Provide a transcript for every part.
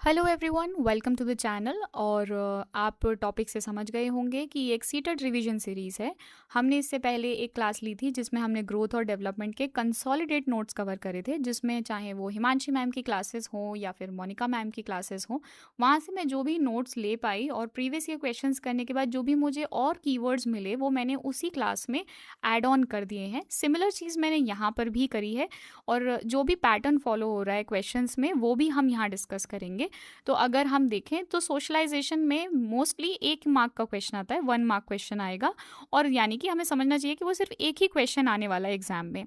Hello everyone, welcome to the channel. और आप topic से समझ गए होंगे कि ये एक सीटेड रिवीजन सीरीज़ है। हमने इससे पहले एक क्लास ली थी जिसमें हमने ग्रोथ और डेवलपमेंट के कंसोलिडेट नोट्स कवर करे थे, जिसमें चाहे वो हिमांशी मैम की क्लासेस हों या फिर मोनिका मैम की क्लासेस हों, वहाँ से मैं जो भी नोट्स ले पाई और प्रीवियस ईयर क्वेश्चंस करने के बाद जो भी मुझे और कीवर्ड्स मिले वो मैंने उसी क्लास में ऐड ऑन कर दिए हैं। सिमिलर चीज़ मैंने यहाँ पर भी करी है और जो भी पैटर्न फॉलो हो रहा है क्वेश्चंस में वो भी हम यहाँ डिस्कस करेंगे। तो अगर हम देखें तो सोशलाइजेशन में मोस्टली 1 मार्क का क्वेश्चन आता है, 1 मार्क क्वेश्चन आएगा। और यानी कि हमें समझना चाहिए कि वो सिर्फ एक ही क्वेश्चन आने वाला है एग्जाम में।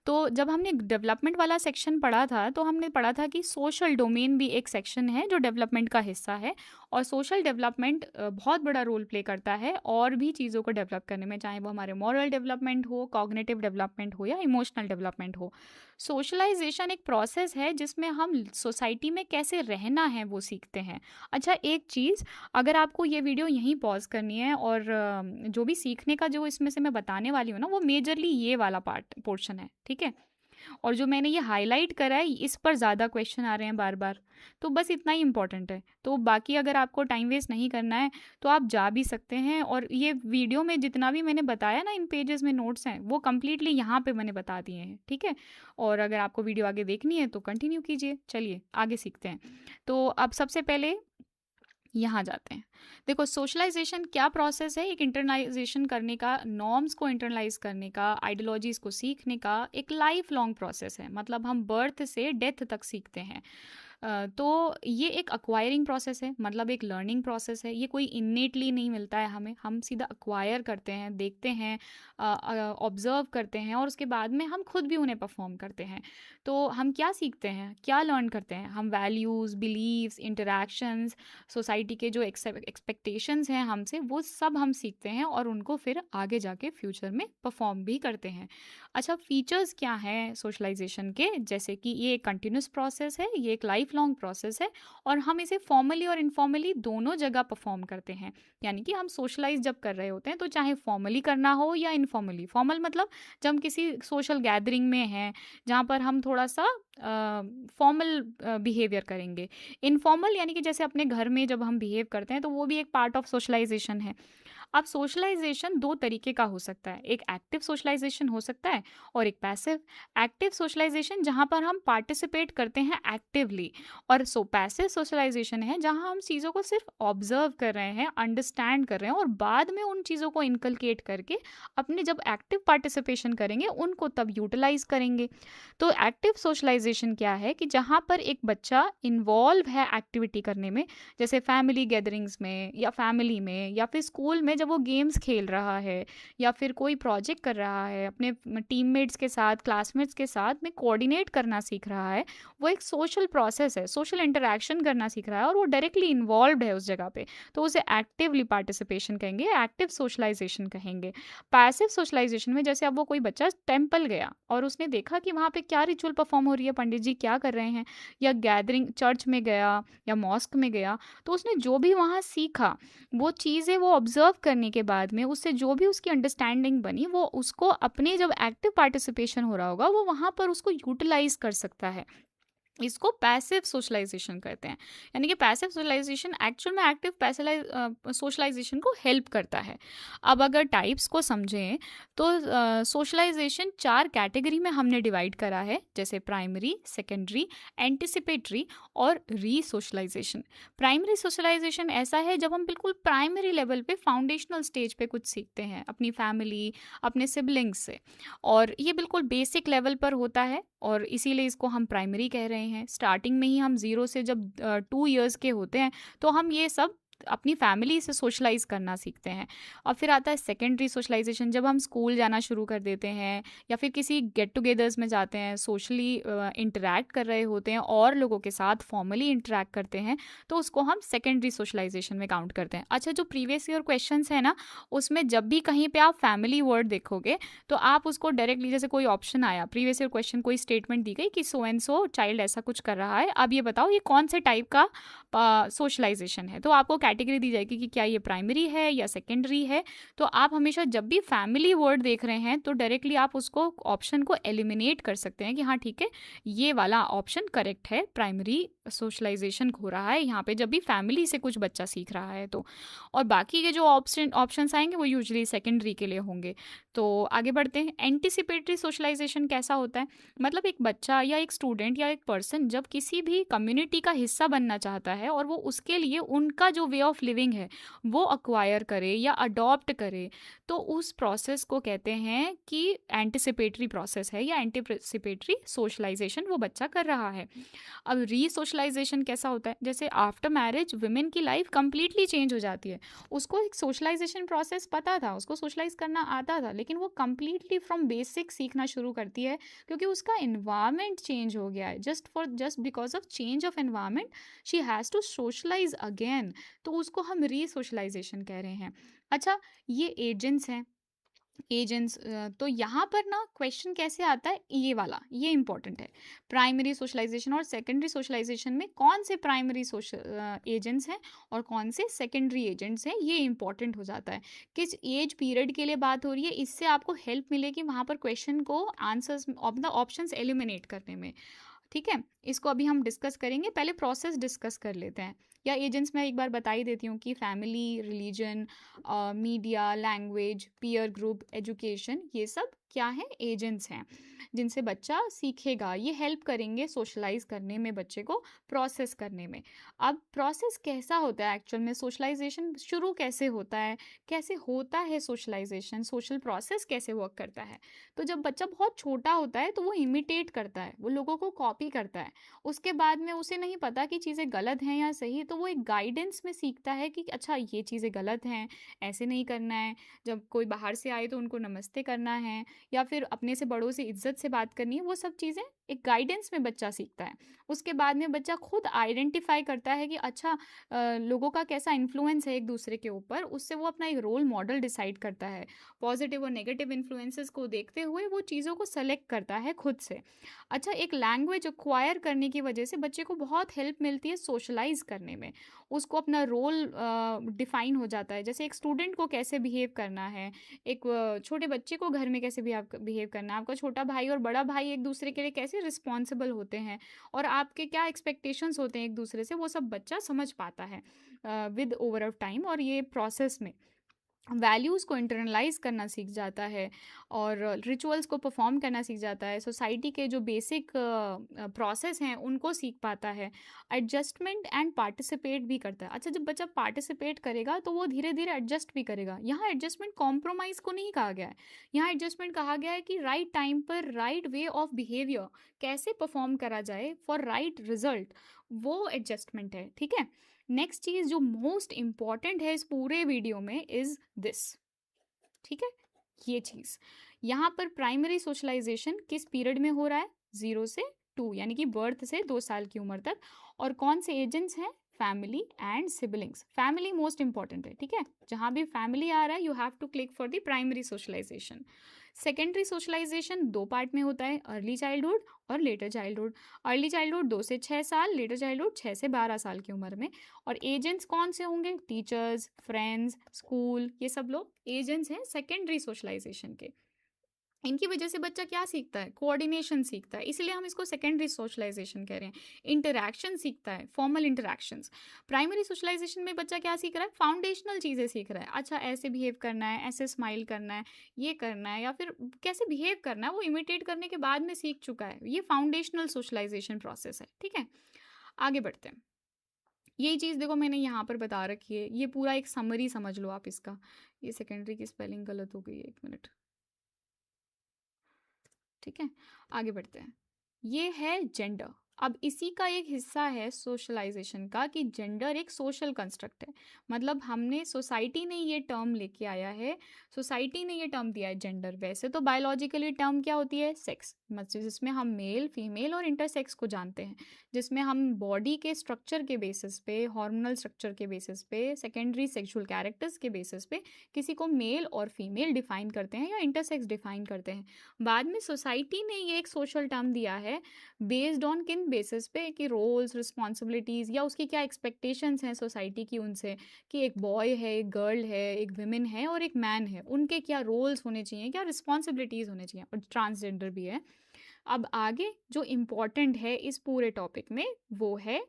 तो जब हमने डेवलपमेंट वाला सेक्शन पढ़ा था तो हमने पढ़ा था कि सोशल डोमेन भी एक सेक्शन है जो डेवलपमेंट का हिस्सा है। और सोशल डेवलपमेंट बहुत बड़ा रोल प्ले करता है और भी चीज़ों को डेवलप करने में, चाहे वो हमारे मॉरल डेवलपमेंट हो, कॉग्निटिव डेवलपमेंट हो या इमोशनल डेवलपमेंट हो। सोशलाइजेशन एक प्रोसेस है जिसमें हम सोसाइटी में कैसे रहना है वो सीखते हैं। अच्छा, एक चीज़, अगर आपको ये वीडियो यहीं पॉज करनी है और जो भी सीखने का जो इसमें से मैं बताने वाली हूँ ना, वो मेजरली ये वाला पोर्शन है, ठीक है। और जो मैंने ये हाईलाइट करा है इस पर ज़्यादा क्वेश्चन आ रहे हैं बार बार, तो बस इतना ही इम्पोर्टेंट है। तो बाकी अगर आपको टाइम वेस्ट नहीं करना है तो आप जा भी सकते हैं। और ये वीडियो में जितना भी मैंने बताया ना, इन पेजेस में नोट्स हैं, वो कम्प्लीटली यहाँ पे मैंने बता दिए हैं, ठीक है। और अगर आपको वीडियो आगे देखनी है तो कंटिन्यू कीजिए। चलिए आगे सीखते हैं। तो अब सबसे पहले यहाँ जाते हैं। देखो, सोशलाइजेशन क्या प्रोसेस है? एक इंटरनाइजेशन करने का, नॉर्म्स को इंटरनाइज करने का, आइडियोलॉजीज को सीखने का एक लाइफ लॉन्ग प्रोसेस है। मतलब हम बर्थ से डेथ तक सीखते हैं। तो ये एक अक्वायरिंग प्रोसेस है, मतलब एक लर्निंग प्रोसेस है। ये कोई इन्नेटली नहीं मिलता है हमें, हम सीधा अक्वायर करते हैं, देखते हैं, ऑब्जर्व करते हैं और उसके बाद में हम खुद भी उन्हें परफॉर्म करते हैं। तो हम क्या सीखते हैं, क्या लर्न करते हैं? हम वैल्यूज़, बिलीव्स, इंटरैक्शंस, सोसाइटी के जो एक्सपेक्टेशंस हैं हमसे, वो सब हम सीखते हैं और उनको फिर आगे जाके फ्यूचर में परफॉर्म भी करते हैं। अच्छा, फीचर्स क्या हैं सोशलाइजेशन के? जैसे कि ये एक कंटिन्यूस प्रोसेस है, ये एक लाइफ लॉन्ग प्रोसेस है और हम इसे फॉर्मली और इनफॉर्मली दोनों जगह परफॉर्म करते हैं। यानी कि हम सोशलाइज जब कर रहे होते हैं तो चाहे फॉर्मली करना हो या इनफॉर्मली। फॉर्मल मतलब जब हम किसी सोशल गैदरिंग में हैं जहाँ पर हम थोड़ा सा फॉर्मल बिहेवियर करेंगे। इनफॉर्मल यानी कि जैसे अपने घर में जब हम बिहेव करते हैं तो वो भी एक पार्ट ऑफ सोशलाइजेशन है। अब सोशलाइजेशन 2 तरीके का हो सकता है, एक एक्टिव सोशलाइजेशन हो सकता है और एक पैसिव। एक्टिव सोशलाइजेशन जहाँ पर हम पार्टिसिपेट करते हैं एक्टिवली, और पैसिव सोशलाइजेशन है जहाँ हम चीज़ों को सिर्फ ऑब्जर्व कर रहे हैं, अंडरस्टैंड कर रहे हैं और बाद में उन चीज़ों को इनकलकेट करके अपने जब एक्टिव पार्टिसिपेशन करेंगे उनको तब यूटिलाइज करेंगे। तो एक्टिव सोशलाइजेशन क्या है कि जहाँ पर एक बच्चा इन्वॉल्व है एक्टिविटी करने में, जैसे फैमिली गैदरिंग्स में या फैमिली में या फिर स्कूल में जब वो गेम्स खेल रहा है या फिर कोई प्रोजेक्ट कर रहा है, अपने टीममेट्स के साथ, क्लासमेट्स के साथ में कोऑर्डिनेट करना सीख रहा है। वो एक सोशल प्रोसेस है, सोशल इंटरेक्शन करना सीख रहा है और वो डायरेक्टली इन्वॉल्व है उस जगह पे, तो उसे एक्टिवली पार्टिसिपेशन कहेंगे, एक्टिव सोशलाइजेशन कहेंगे। पैसिव सोशलाइजेशन में जैसे अब वो कोई बच्चा टेम्पल गया और उसने देखा कि वहाँ पे क्या रिचुअल परफॉर्म हो रही है, पंडित जी क्या कर रहे हैं, या गैदरिंग चर्च में गया या मॉस्क में गया, तो उसने जो भी वहाँ सीखा वो चीज़ें वो ऑब्जर्व करने के बाद में उससे जो भी उसकी अंडरस्टैंडिंग बनी वो उसको अपने जब एक्टिव पार्टिसिपेशन हो रहा होगा वो वहाँ पर उसको यूटिलाइज कर सकता है। इसको पैसिव सोशलाइजेशन कहते हैं। यानी कि पैसिव सोशलाइजेशन एक्चुअल में एक्टिव सोशलाइजेशन को हेल्प करता है। अब अगर टाइप्स को समझें तो सोशलाइजेशन 4 कैटेगरी में हमने डिवाइड करा है, जैसे प्राइमरी, सेकेंडरी, एंटिसिपेटरी और रीसोशलाइजेशन। प्राइमरी सोशलाइजेशन ऐसा है जब हम बिल्कुल प्राइमरी लेवल पे, फाउंडेशनल स्टेज पे कुछ सीखते हैं अपनी फैमिली, अपने सिबलिंग्स से, और ये बिल्कुल बेसिक लेवल पर होता है और इसीलिए इसको हम प्राइमरी कह रहे हैं। स्टार्टिंग में ही हम 0 से जब 2 इयर्स के होते हैं तो हम ये सब अपनी फैमिली से सोशलाइज करना सीखते हैं। और फिर आता है सेकेंडरी सोशलाइजेशन, जब हम स्कूल जाना शुरू कर देते हैं या फिर किसी गेट टुगेदर्स में जाते हैं, सोशली इंटरेक्ट कर रहे होते हैं और लोगों के साथ फॉर्मली इंटरेक्ट करते हैं, तो उसको हम सेकेंडरी सोशलाइजेशन में काउंट करते हैं। अच्छा, जो प्रीवियस ईयर क्वेश्चंस है ना, उसमें जब भी कहीं पे आप फैमिली वर्ड देखोगे तो आप उसको डायरेक्टली, जैसे कोई ऑप्शन आया प्रीवियस ईयर क्वेश्चन, कोई स्टेटमेंट दी गई कि सो एंड सो चाइल्ड ऐसा कुछ कर रहा है, अब ये बताओ ये कौन से टाइप का सोशलाइजेशन है, तो आपको कैटेगरी दी जाएगी कि क्या ये प्राइमरी है या सेकेंडरी है। तो आप हमेशा जब भी फैमिली वर्ड देख रहे हैं तो डायरेक्टली आप उसको ऑप्शन को एलिमिनेट कर सकते हैं कि हाँ ठीक है, ये वाला ऑप्शन करेक्ट है, प्राइमरी सोशलाइजेशन हो रहा है यहाँ पे जब भी फैमिली से कुछ बच्चा सीख रहा है तो। और बाकी के जो ऑप्शंस आएंगे वो यूजुअली सेकेंडरी के लिए होंगे। तो आगे बढ़ते हैं। एंटिसिपेटरी सोशलाइजेशन कैसा होता है? मतलब एक बच्चा या एक स्टूडेंट या एक पर्सन जब किसी भी कम्युनिटी का हिस्सा बनना चाहता है और वो उसके लिए उनका जो वे ऑफ लिविंग है वो अक्वायर करे या अडॉप्ट करे, तो उस प्रोसेस को कहते हैं कि एंटिसिपेटरी प्रोसेस है या एंटिसिपेटरी सोशलाइजेशन वो बच्चा कर रहा है। अब रीसोशलाइजेशन कैसा होता है? जैसे आफ्टर मैरिज वुमेन की लाइफ कंप्लीटली चेंज हो जाती है। उसको एक सोशलाइजेशन प्रोसेस पता था, उसको सोशलाइज करना आता था, लेकिन वो कंप्लीटली फ्रॉम बेसिक सीखना शुरू करती है क्योंकि उसका इन्वायरमेंट चेंज हो गया है। Just because of change of environment she has to socialise again. तो उसको हम रीसोशलाइजेशन कह रहे हैं। अच्छा, ये एजेंट्स हैं। एजेंट्स, तो यहाँ पर ना क्वेश्चन कैसे आता है, ये वाला ये इंपॉर्टेंट है। प्राइमरी सोशलाइजेशन और सेकेंडरी सोशलाइजेशन में कौन से प्राइमरी सोशल एजेंट्स हैं और कौन से सेकेंडरी एजेंट्स हैं, ये इंपॉर्टेंट हो जाता है। किस एज पीरियड के लिए बात हो रही है, इससे आपको हेल्प मिलेगी वहाँ पर क्वेश्चन को आंसर्स मतलब ऑप्शंस एलिमिनेट करने में। ठीक है, इसको अभी हम डिस्कस करेंगे, पहले प्रोसेस डिस्कस कर लेते हैं। या एजेंट्स मैं एक बार बता ही देती हूँ कि family, religion, media, language, peer group, education, ये सब क्या है, एजेंट्स हैं जिनसे बच्चा सीखेगा। ये हेल्प करेंगे सोशलाइज करने में, बच्चे को प्रोसेस करने में। अब प्रोसेस कैसा होता है एक्चुअल में, सोशलाइजेशन शुरू कैसे होता है सोशलाइजेशन, सोशल प्रोसेस कैसे वर्क करता है। तो जब बच्चा बहुत छोटा होता है तो वो इमिटेट करता है, वो लोगों को कॉपी करता है। उसके बाद में उसे नहीं पता कि चीज़ें गलत हैं या सही, तो वो एक गाइडेंस में सीखता है कि अच्छा ये चीज़ें गलत हैं, ऐसे नहीं करना है। जब कोई बाहर से आए तो उनको नमस्ते करना है या फिर अपने से बड़ों से इज्जत से बात करनी है, वो सब चीज़ें एक गाइडेंस में बच्चा सीखता है। उसके बाद में बच्चा खुद आइडेंटिफाई करता है कि अच्छा लोगों का कैसा इन्फ्लुएंस है एक दूसरे के ऊपर, उससे वो अपना एक रोल मॉडल डिसाइड करता है। पॉजिटिव और नेगेटिव इन्फ्लुएंसेस को देखते हुए वो चीज़ों को सेलेक्ट करता है खुद से। अच्छा, एक लैंग्वेज एक्वायर करने की वजह से बच्चे को बहुत हेल्प मिलती है सोशलाइज करने में। उसको अपना रोल डिफाइन हो जाता है, जैसे एक स्टूडेंट को कैसे बिहेव करना है, एक छोटे बच्चे को घर में कैसे बिहेव करना है, आपका छोटा भाई और बड़ा भाई एक दूसरे के लिए कैसे रिस्पॉन्सिबल होते हैं और आपके क्या एक्सपेक्टेशंस होते हैं एक दूसरे से, वो सब बच्चा समझ पाता है विद ओवर ऑफ टाइम। और ये प्रोसेस में वैल्यूज़ को इंटरनलाइज करना सीख जाता है और रिचुअल्स को परफॉर्म करना सीख जाता है। सोसाइटी के जो बेसिक प्रोसेस हैं उनको सीख पाता है। एडजस्टमेंट एंड पार्टिसिपेट भी करता है। अच्छा, जब बच्चा पार्टिसिपेट करेगा तो वो धीरे धीरे एडजस्ट भी करेगा। यहाँ एडजस्टमेंट कॉम्प्रोमाइज़ को नहीं कहा गया है, यहाँ एडजस्टमेंट कहा गया है कि राइट टाइम पर राइट वे ऑफ बिहेवियर कैसे परफॉर्म करा जाए फॉर राइट रिजल्ट, वो एडजस्टमेंट है। ठीक है, नेक्स्ट चीज जो मोस्ट इंपॉर्टेंट है इस पूरे वीडियो में इज दिस। ठीक है, ये चीज यहाँ पर प्राइमरी सोशलाइजेशन किस पीरियड में हो रहा है, 0 से 2 यानी कि बर्थ से 2 साल की उम्र तक। और कौन से एजेंट्स हैं, family and siblings. Family most important है। ठीक है, जहां भी फैमिली आ रहा है you have to click for the primary socialisation. Secondary socialisation 2 part में होता है, अर्ली चाइल्डहुड और लेटर चाइल्डहुड। अर्ली चाइल्डहुड 2 से 6 साल, लेटर चाइल्डहुड 6 से 12 साल की उम्र में। और एजेंट्स कौन से होंगे, टीचर्स, फ्रेंड्स, स्कूल, ये सब लोग एजेंट्स हैं सेकेंडरी सोशलाइजेशन के। इनकी वजह से बच्चा क्या सीखता है, कोऑर्डिनेशन सीखता है, इसलिए हम इसको सेकेंडरी सोशलाइजेशन कह रहे हैं। इंटरैक्शन सीखता है, फॉर्मल इंटरैक्शंस। प्राइमरी सोशलाइजेशन में बच्चा क्या सीख रहा है, फाउंडेशनल चीज़ें सीख रहा है। अच्छा, ऐसे बिहेव करना है, ऐसे स्माइल करना है, ये करना है, या फिर कैसे बिहेव करना है वो इमिटेट करने के बाद में सीख चुका है। ये फाउंडेशनल सोशलाइजेशन प्रोसेस है। ठीक है, आगे बढ़ते हैं। यही चीज़ देखो मैंने यहाँ पर बता रखी है, ये पूरा एक समरी समझ लो आप इसका। ये सेकेंडरी की स्पेलिंग गलत हो गई है, 1 मिनट। ठीक है, आगे बढ़ते हैं। ये है जेंडर। अब इसी का एक हिस्सा है सोशलाइजेशन का कि जेंडर एक सोशल कंस्ट्रक्ट है। मतलब हमने, सोसाइटी ने ये टर्म लेके आया है, सोसाइटी ने ये टर्म दिया है जेंडर। वैसे तो बायोलॉजिकली टर्म क्या होती है, सेक्स, मतलब जिसमें हम मेल, फीमेल और इंटरसेक्स को जानते हैं, जिसमें हम बॉडी के स्ट्रक्चर के बेसिस पे, हार्मोनल स्ट्रक्चर के बेसिस पे, सेकेंडरी सेक्सुअल कैरेक्टर्स के बेसिस पे किसी को मेल और फीमेल डिफाइन करते हैं या इंटरसेक्स डिफाइन करते हैं। बाद में सोसाइटी ने ये एक सोशल टर्म दिया है बेस्ड ऑन किन बेसिस पे कि रोल्स, रिस्पॉन्सिबिलिटीज़ या उसकी क्या एक्सपेक्टेशंस हैं सोसाइटी की उनसे, कि एक बॉय है, एक गर्ल है, एक वुमेन है और एक मैन है। उनके क्या रोल्स होने चाहिए, क्या रिस्पॉन्सिबिलिटीज़ होने चाहिए, और ट्रांसजेंडर भी है। अब आगे जो इम्पोर्टेंट है इस पूरे टॉपिक में वो है,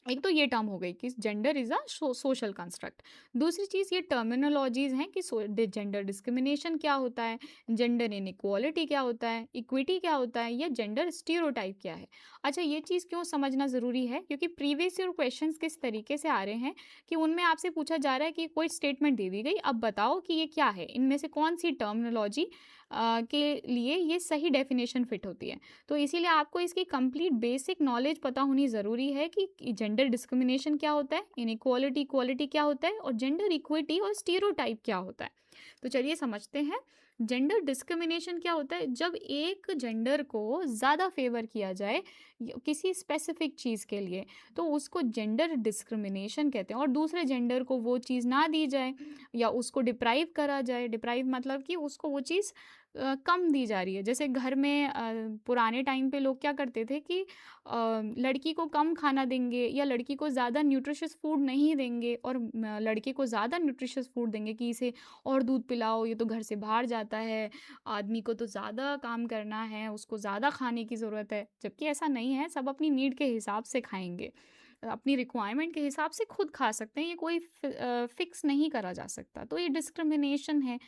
एक तो ये टर्म हो गई कि gender is a social construct. दूसरी चीज़ ये टर्मिनोलॉजीज हैं कि जेंडर डिस्क्रिमिनेशन क्या होता है, जेंडर इनइक्वालिटी क्या होता है, इक्विटी क्या होता है, या जेंडर स्टीरियोटाइप क्या है। अच्छा, ये चीज़ क्यों समझना ज़रूरी है, क्योंकि प्रीवियस ईयर क्वेश्चन किस तरीके से आ रहे हैं कि उनमें आपसे पूछा जा रहा है कि कोई स्टेटमेंट दे दी गई, अब बताओ कि ये क्या है, इनमें से कौन सी टर्मिनोलॉजी के लिए ये सही डेफिनेशन फिट होती है। तो इसीलिए आपको इसकी कंप्लीट बेसिक नॉलेज पता होनी ज़रूरी है कि जेंडर डिस्क्रिमिनेशन क्या होता है, इनइक्वालिटी इक्वालिटी क्या होता है, और जेंडर इक्विटी और स्टीरियोटाइप क्या होता है। तो चलिए समझते हैं। जेंडर डिस्क्रिमिनेशन क्या होता है, जब एक जेंडर को ज़्यादा फेवर किया जाए किसी स्पेसिफिक चीज़ के लिए, तो उसको जेंडर डिस्क्रिमिनेशन कहते हैं, और दूसरे जेंडर को वो चीज़ ना दी जाए या उसको डिप्राइव करा जाए। डिप्राइव मतलब कि उसको वो चीज़ कम दी जा रही है। जैसे घर में पुराने टाइम पे लोग क्या करते थे कि लड़की को कम खाना देंगे या लड़की को ज़्यादा न्यूट्रिशियस फूड नहीं देंगे, और लड़के को ज़्यादा न्यूट्रिशियस फूड देंगे कि इसे और दूध पिलाओ, ये तो घर से बाहर जाता है, आदमी को तो ज़्यादा काम करना है, उसको ज़्यादा खाने की ज़रूरत है। जबकि ऐसा नहीं है, सब अपनी नीड के हिसाब से खाएंगे, अपनी रिक्वायरमेंट के हिसाब से खुद खा सकते हैं, ये कोई फिक्स नहीं करा जा सकता। तो ये डिस्क्रिमिनेशन है।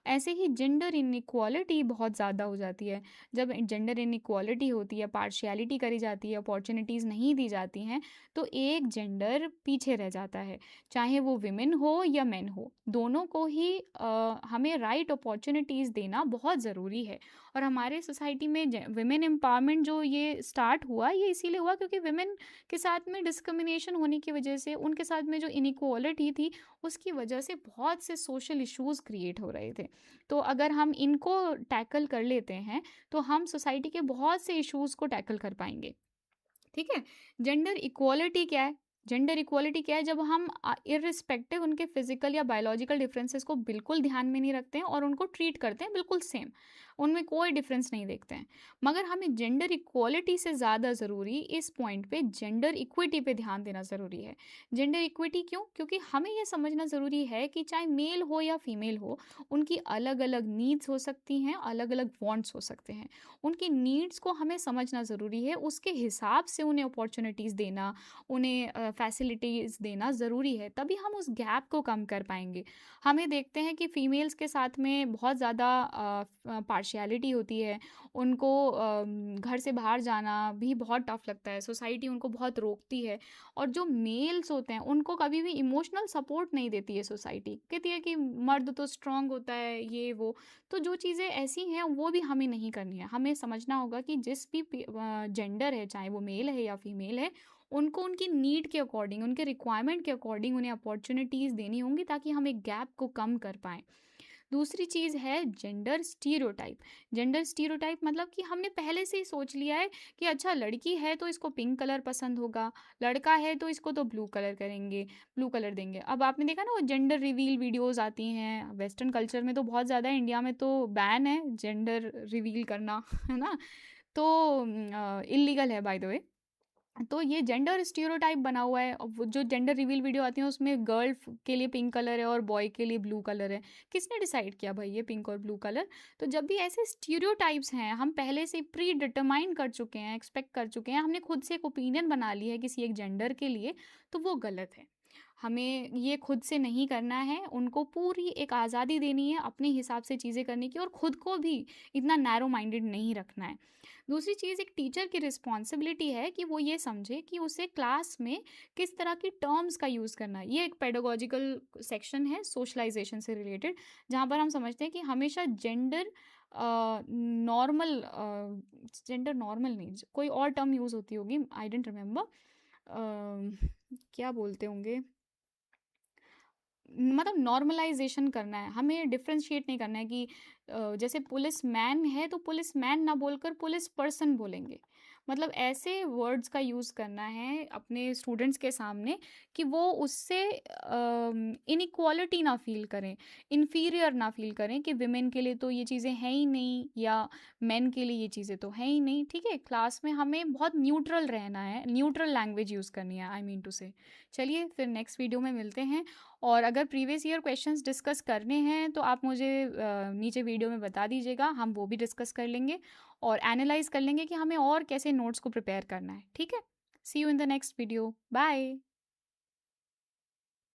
ऐसे ही जेंडर इनइक्वालिटी बहुत ज़्यादा हो जाती है। जब जेंडर इनइक्वालिटी होती है, पार्शियलिटी करी जाती है, अपॉर्चुनिटीज़ नहीं दी जाती हैं, तो एक जेंडर पीछे रह जाता है। चाहे वो विमेन हो या मेन हो, दोनों को ही हमें राइट अपॉर्चुनिटीज़ देना बहुत ज़रूरी है। और हमारे सोसाइटी में विमेन एम्पावरमेंट जो ये स्टार्ट हुआ, ये इसीलिए हुआ क्योंकि विमेन के साथ में डिस्क्रिमिनेशन होने की वजह से, उनके साथ में जो इनइक्वालिटी थी, उसकी वजह से बहुत से सोशल इश्यूज़ क्रिएट हो रहे थे। तो अगर हम इनको टैकल कर लेते हैं, तो हम सोसाइटी के बहुत से इश्यूज़ को टैकल कर पाएँगे। ठीक है? जेंडर इक्वालिटी क्या है? जेंडर इक्वालिटी क्या है? जब हम इर्रिस्पेक्टिव उनके फिज़िकल या बायोलॉजिकल डिफरेंसेस को बिल्कुल ध्यान में नहीं रखते हैं और उनको ट्रीट करते हैं बिल्कुल सेम, उनमें कोई डिफरेंस नहीं देखते हैं। मगर हमें जेंडर इक्वालिटी से ज़्यादा ज़रूरी इस पॉइंट पे जेंडर इक्विटी पे ध्यान देना ज़रूरी है। जेंडर इक्विटी क्यों? क्योंकि हमें ये समझना ज़रूरी है कि चाहे मेल हो या फीमेल हो, उनकी अलग-अलग नीड्स हो सकती हैं, अलग-अलग वांट्स हो सकते हैं। उनकी नीड्स को हमें समझना ज़रूरी है, उसके हिसाब से उन्हें अपॉर्चुनिटीज़ देना, उन्हें फैसिलिटीज़ देना ज़रूरी है, तभी हम उस गैप को कम कर पाएँगे। हमें देखते हैं कि फीमेल्स के साथ में बहुत ज़्यादा पार्शियलिटी होती है, उनको घर से बाहर जाना भी बहुत टफ़ लगता है, सोसाइटी उनको बहुत रोकती है, और जो मेल्स होते हैं, उनको कभी भी इमोशनल सपोर्ट नहीं देती है सोसाइटी। कहती है कि मर्द तो स्ट्रॉन्ग होता है, ये वो। तो जो चीज़ें ऐसी हैं वो भी हमें नहीं करनी है। हमें समझना होगा कि जिस भी जेंडर है, चाहे वो मेल है या फीमेल है, उनको उनकी नीड के अकॉर्डिंग, उनके रिक्वायरमेंट के अकॉर्डिंग उन्हें अपॉर्च्युनिटीज़ देनी होंगी, ताकि हम एक गैप को कम कर पाएँ। दूसरी चीज़ है जेंडर स्टीरियोटाइप। जेंडर स्टीरियोटाइप मतलब कि हमने पहले से ही सोच लिया है कि अच्छा, लड़की है तो इसको पिंक कलर पसंद होगा, लड़का है तो इसको तो ब्लू कलर करेंगे, ब्लू कलर देंगे। अब आपने देखा ना वो जेंडर रिवील वीडियोज़ आती हैं, वेस्टर्न कल्चर में तो बहुत ज़्यादा है, इंडिया में तो बैन है जेंडर रिवील करना, है ना? तो इल्लीगल है बाय द वे। तो ये जेंडर स्टीरियोटाइप बना हुआ है। वो जो जेंडर रिवील वीडियो आती है उसमें गर्ल के लिए पिंक कलर है और बॉय के लिए ब्लू कलर है। किसने डिसाइड किया भाई ये पिंक और ब्लू कलर? तो जब भी ऐसे स्टीरियोटाइप्स हैं, हम पहले से प्री डिटरमाइन कर चुके हैं, एक्सपेक्ट कर चुके हैं, हमने खुद से एक ओपिनियन बना ली है किसी एक जेंडर के लिए, तो वो गलत है। हमें ये खुद से नहीं करना है, उनको पूरी एक आज़ादी देनी है अपने हिसाब से चीज़ें करने की, और खुद को भी इतना नैरो माइंडेड नहीं रखना है। दूसरी चीज़, एक टीचर की रिस्पॉन्सिबिलिटी है कि वो ये समझे कि उसे क्लास में किस तरह की टर्म्स का यूज़ करना है। ये एक पेडागोजिकल सेक्शन है सोशलाइजेशन से रिलेटेड, जहाँ पर हम समझते हैं कि हमेशा नॉर्मल जेंडर नॉर्मल नहीं, कोई और टर्म यूज़ होती होगी, आई डोंट रिमेंबर, क्या बोलते होंगे, मतलब नॉर्मलाइजेशन करना है, हमें डिफरेंशिएट नहीं करना है कि जैसे पुलिस मैन है तो पुलिस मैन ना बोलकर पुलिस पर्सन बोलेंगे। मतलब ऐसे वर्ड्स का यूज़ करना है अपने स्टूडेंट्स के सामने कि वो उससे इनइक्वालिटी ना फ़ील करें, इन्फीरियर ना फ़ील करें कि विमेन के लिए तो ये चीज़ें हैं ही नहीं या मेन के लिए ये चीज़ें तो हैं ही नहीं, ठीक है? क्लास में हमें बहुत न्यूट्रल रहना है, न्यूट्रल लैंग्वेज यूज़ करनी है, आई मीन टू से। चलिए फिर नेक्स्ट वीडियो में मिलते हैं, और अगर प्रीवियस ईयर क्वेश्चंस डिस्कस करने हैं तो आप मुझे नीचे वीडियो में बता दीजिएगा, हम वो भी डिस्कस कर लेंगे और एनालाइज कर लेंगे कि हमें और कैसे नोट्स को प्रिपेयर करना है, ठीक है? See you in the next video, bye.